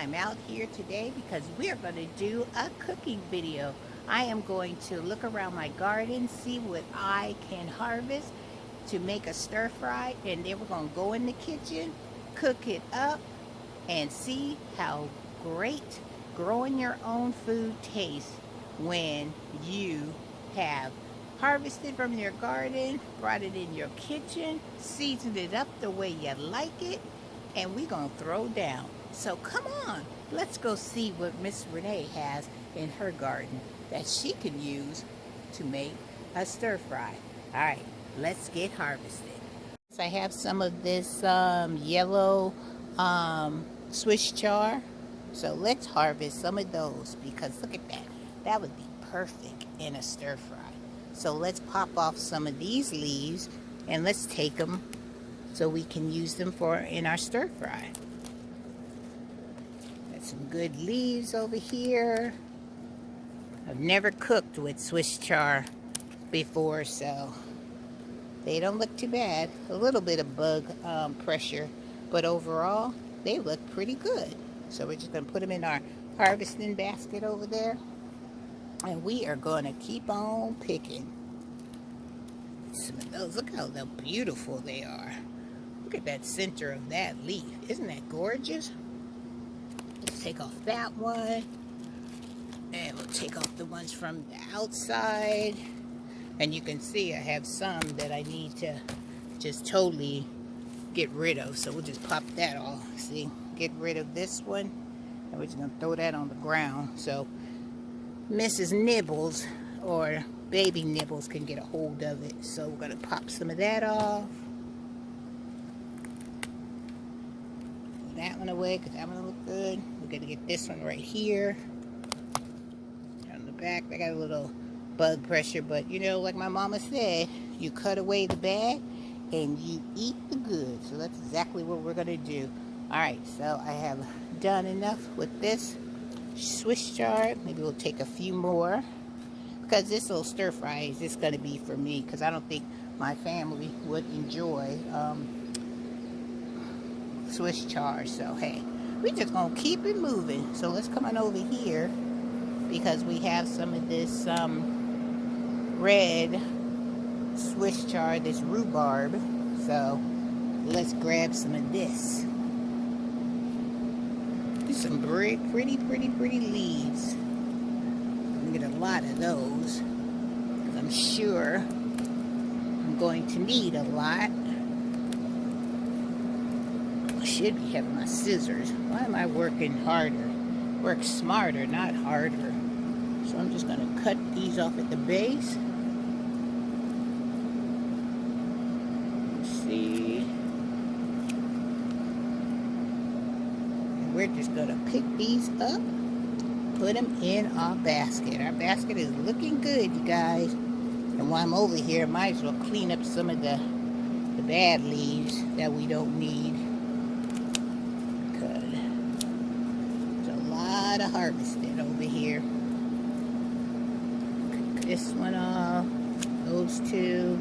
I'm out here today because we're going to do a cooking video. I am going to look around my garden, see what I can harvest to make a stir fry, and then we're going to go in the kitchen, cook it up, and see how great growing your own food tastes when you have harvested from your garden, brought it in your kitchen, seasoned it up the way you like it, and we're going to throw down. So come on, let's go see what Miss Renee has in her garden that she can use to make a stir fry. All right, let's get harvested. So I have some of this yellow Swiss chard. So let's harvest some of those because look at that. That would be perfect in a stir fry. So let's pop off some of these leaves and let's take them so we can use them in our stir fry. Got some good leaves over here. I've never cooked with Swiss chard before, so they don't look too bad. A little bit of bug pressure, but overall they look pretty good. So we're just going to put them in our harvesting basket over there, and we are going to keep on picking some of those. Look how beautiful they are. Look at that center of that leaf. Isn't that gorgeous? Let's take off that one. And we'll take off the ones from the outside. And you can see I have some that I need to just totally get rid of. So we'll just pop that off. See? Get rid of this one. And we're just going to throw that on the ground. So Mrs. Nibbles or Baby Nibbles can get a hold of it. So we're going to pop some of that off. Put that one away because that one look good. We're going to get this one right here. On the back, they got a little bug pressure, but you know, like my mama said, you cut away the bad and you eat the good. So that's exactly what we're going to do. Alright, so I have done enough with this Swiss chard. Maybe we'll take a few more because this little stir fry is just going to be for me because I don't think my family would enjoy Swiss chard. So hey, we're just going to keep it moving. So let's come on over here because we have some of this red Swiss chard, this rhubarb. So let's grab some of this. There's some pretty leaves. I'm gonna get a lot of those because I'm sure I'm going to need a lot. I should be having my scissors. Why am I working harder? Work smarter, not harder. So I'm just gonna cut these off at the base. Let's see. We're just going to pick these up, put them in our basket. Our basket is looking good, you guys. And while I'm over here, I might as well clean up some of the bad leaves that we don't need. Because there's a lot of harvesting over here. Cut this one off, those two.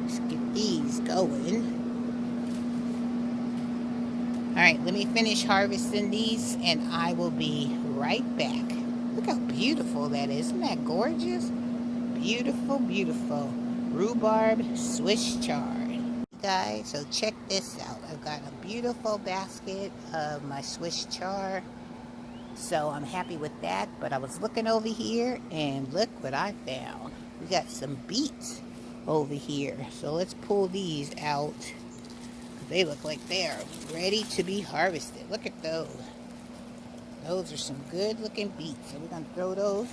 Let's get these going. Alright, let me finish harvesting these and I will be right back. Look how beautiful that is. Isn't that gorgeous? Beautiful, beautiful. Rhubarb Swiss chard. Guys, so check this out. I've got a beautiful basket of my Swiss chard. So I'm happy with that. But I was looking over here and look what I found. We got some beets over here. So let's pull these out. They look like they are ready to be harvested. Look at those. Those are some good looking beets. So we're going to throw those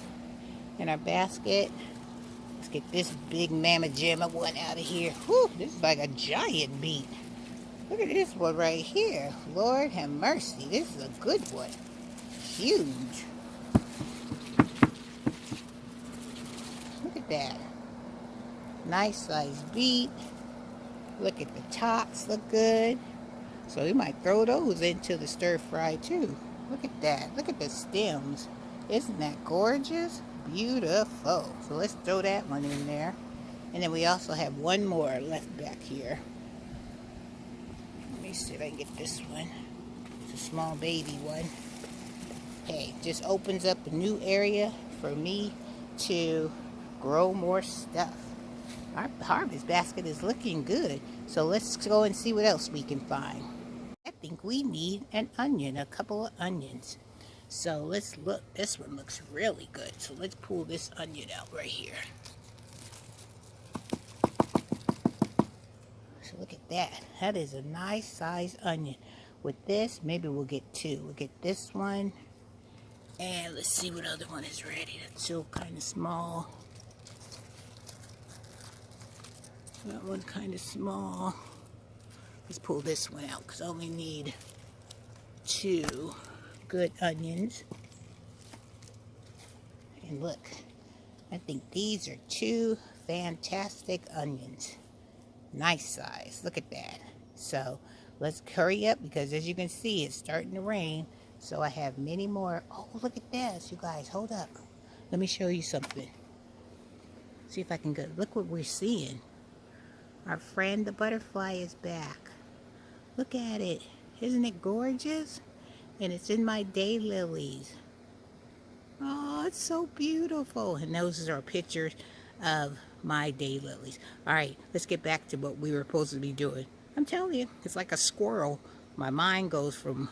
in our basket. Let's get this big mamma jamma one out of here. Whew, this is like a giant beet. Look at this one right here. Lord have mercy. This is a good one. Huge. Look at that. Nice sized beet. Look at the tops, look good. So we might throw those into the stir fry too. Look at that. Look at the stems. Isn't that gorgeous? Beautiful. So let's throw that one in there. And then we also have one more left back here. Let me see if I can get this one. a small baby one. Hey, just opens up a new area for me to grow more stuff. Our harvest basket is looking good. So let's go and see what else we can find. I think we need an onion, a couple of onions. So let's look. This one looks really good. So let's pull this onion out right here. So look at that. That is a nice sized onion. With this, maybe we'll get two. We'll get this one. And let's see what other one is ready. That's still kind of small. That one's kind of small. Let's pull this one out because I only need two good onions. And look, I think these are two fantastic onions. Nice size. Look at that. So let's hurry up because as you can see, it's starting to rain. So I have many more. Oh, look at this, you guys. Hold up. Let me show you something. See if I can go. Look what we're seeing. Our friend the butterfly is back. Look at it. Isn't it gorgeous? And it's in my daylilies. Oh, it's so beautiful. And those are pictures of my daylilies. All right, let's get back to what we were supposed to be doing. I'm telling you, it's like a squirrel. My mind goes from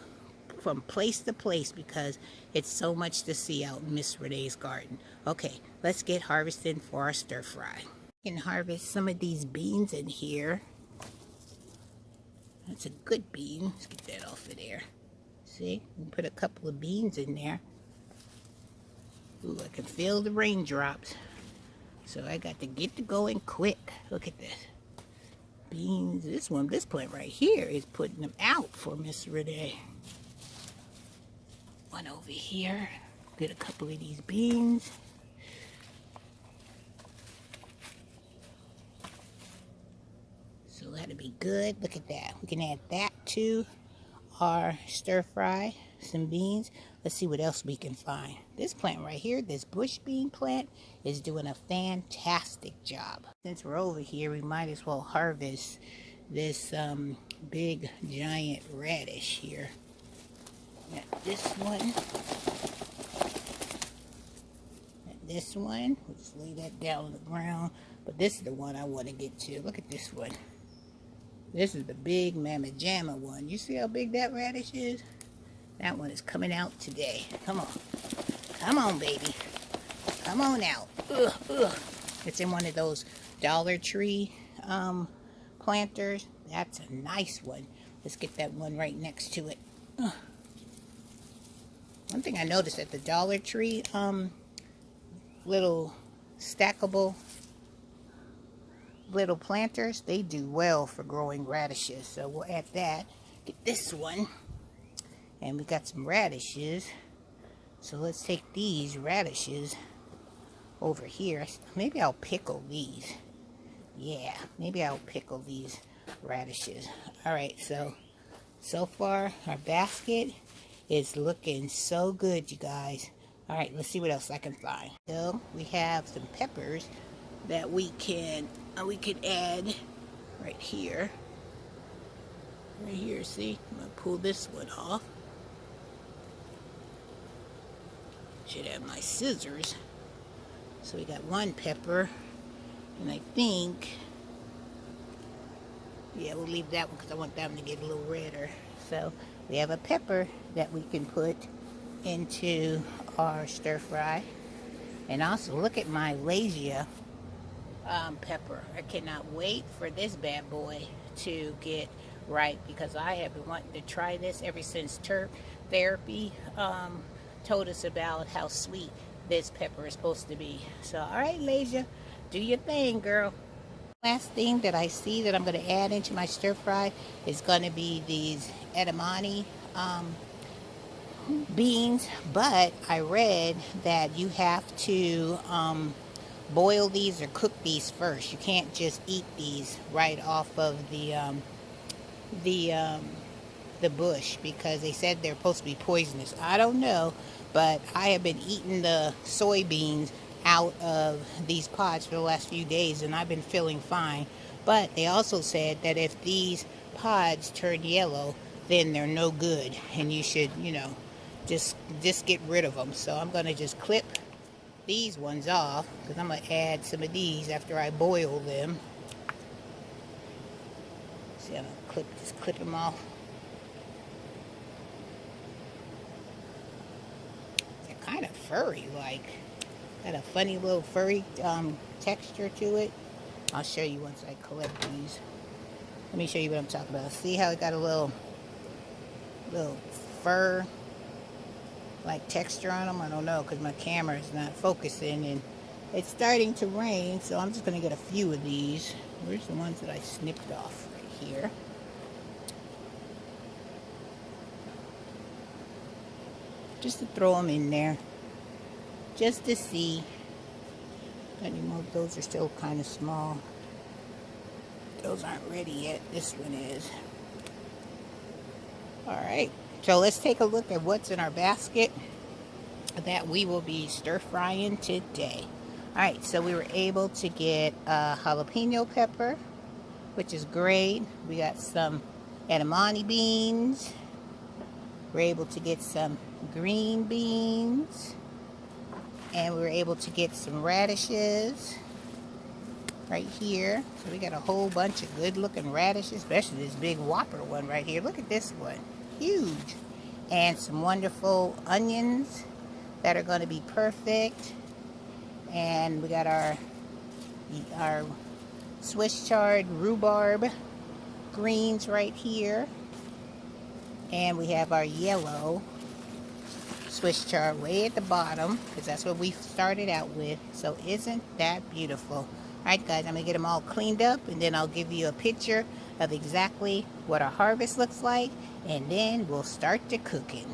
place to place because it's so much to see out in Miss Renee's garden. Okay, let's get harvesting for our stir fry. We can harvest some of these beans in here. That's a good bean. Let's get that off of there. See, we put a couple of beans in there. Ooh, I can feel the raindrops. So I got to get to going quick. Look at this. Beans. This plant right here is putting them out for Miss Renee. One over here. Get a couple of these beans. So that'll be good. Look at that. We can add that to our stir fry. Some beans. Let's see what else we can find. This plant right here, this bush bean plant, is doing a fantastic job. Since we're over here, we might as well harvest this big giant radish here. Got this one. Got this one. We'll just lay that down on the ground. But this is the one I want to get to. Look at this one. This is the big mamma jamma one. You see how big that radish is? That one is coming out today. Come on. Come on, baby. Come on out. Ugh, ugh. It's in one of those Dollar Tree planters. That's a nice one. Let's get that one right next to it. Ugh. One thing I noticed at the Dollar Tree little stackable little planters, they do well for growing radishes. So we'll add that. Get this one. And we got some radishes. So let's take these radishes over here. Maybe I'll pickle these. Yeah, maybe I'll pickle these radishes. All right, so far our basket is looking so good, you guys. All right, let's see what else I can find. So we have some peppers that we can add right here. Right here, see? I'm gonna pull this one off. Should have my scissors. So we got one pepper, and I think, yeah, we'll leave that one because I want that one to get a little redder. So we have a pepper that we can put into our stir fry. And also look at my Lasia pepper. I cannot wait for this bad boy to get right because I have been wanting to try this ever since Turf Therapy told us about how sweet this pepper is supposed to be. So, all right, Lasia, do your thing, girl. Last thing that I see that I'm going to add into my stir fry is going to be these edamame beans, but I read that you have to boil these or cook these first. You can't just eat these right off of the bush because they said they're supposed to be poisonous. I don't know, but I have been eating the soybeans out of these pods for the last few days and I've been feeling fine. But they also said that if these pods turn yellow, then they're no good, and you should, you know, just get rid of them. So I'm going to just clip these ones off because I'm going to add some of these after I boil them. See, I'm going to just clip them off. They're kind of furry, like, got a funny little furry texture to it. I'll show you once I collect these. Let me show you what I'm talking about. See how it got a little fur like texture on them? I don't know because my camera is not focusing and it's starting to rain, so I'm just going to get a few of these. Where's the ones that I snipped off? Right here. Just to throw them in there. Just to see. Those are still kind of small. Those aren't ready yet. This one is. Alright, so let's take a look at what's in our basket that we will be stir frying today. Alright, so we were able to get a jalapeno pepper, which is great. We got some edamame beans. We're able to get some green beans. And we were able to get some radishes right here. So we got a whole bunch of good looking radishes, especially this big whopper one right here. Look at this one. Huge. And some wonderful onions that are going to be perfect. And we got our Swiss chard rhubarb greens right here. And we have our yellow Swiss chard way at the bottom, because that's what we started out with. So isn't that beautiful? Alright guys, I'm going to get them all cleaned up, and then I'll give you a picture of exactly what our harvest looks like, and then we'll start the cooking.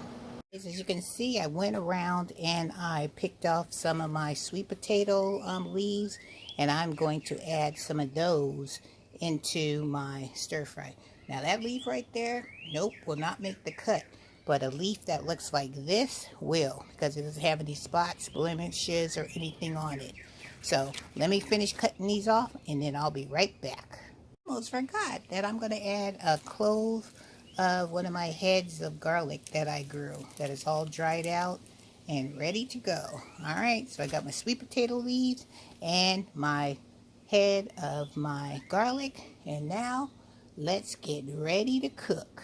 As you can see, I went around and I picked off some of my sweet potato leaves, and I'm going to add some of those into my stir fry. Now that leaf right there, nope, will not make the cut. But a leaf that looks like this will, because it doesn't have any spots, blemishes, or anything on it. So let me finish cutting these off, and then I'll be right back. Almost forgot that I'm going to add a clove of one of my heads of garlic that I grew, that is all dried out and ready to go. Alright, so I got my sweet potato leaves and my head of my garlic, and now let's get ready to cook.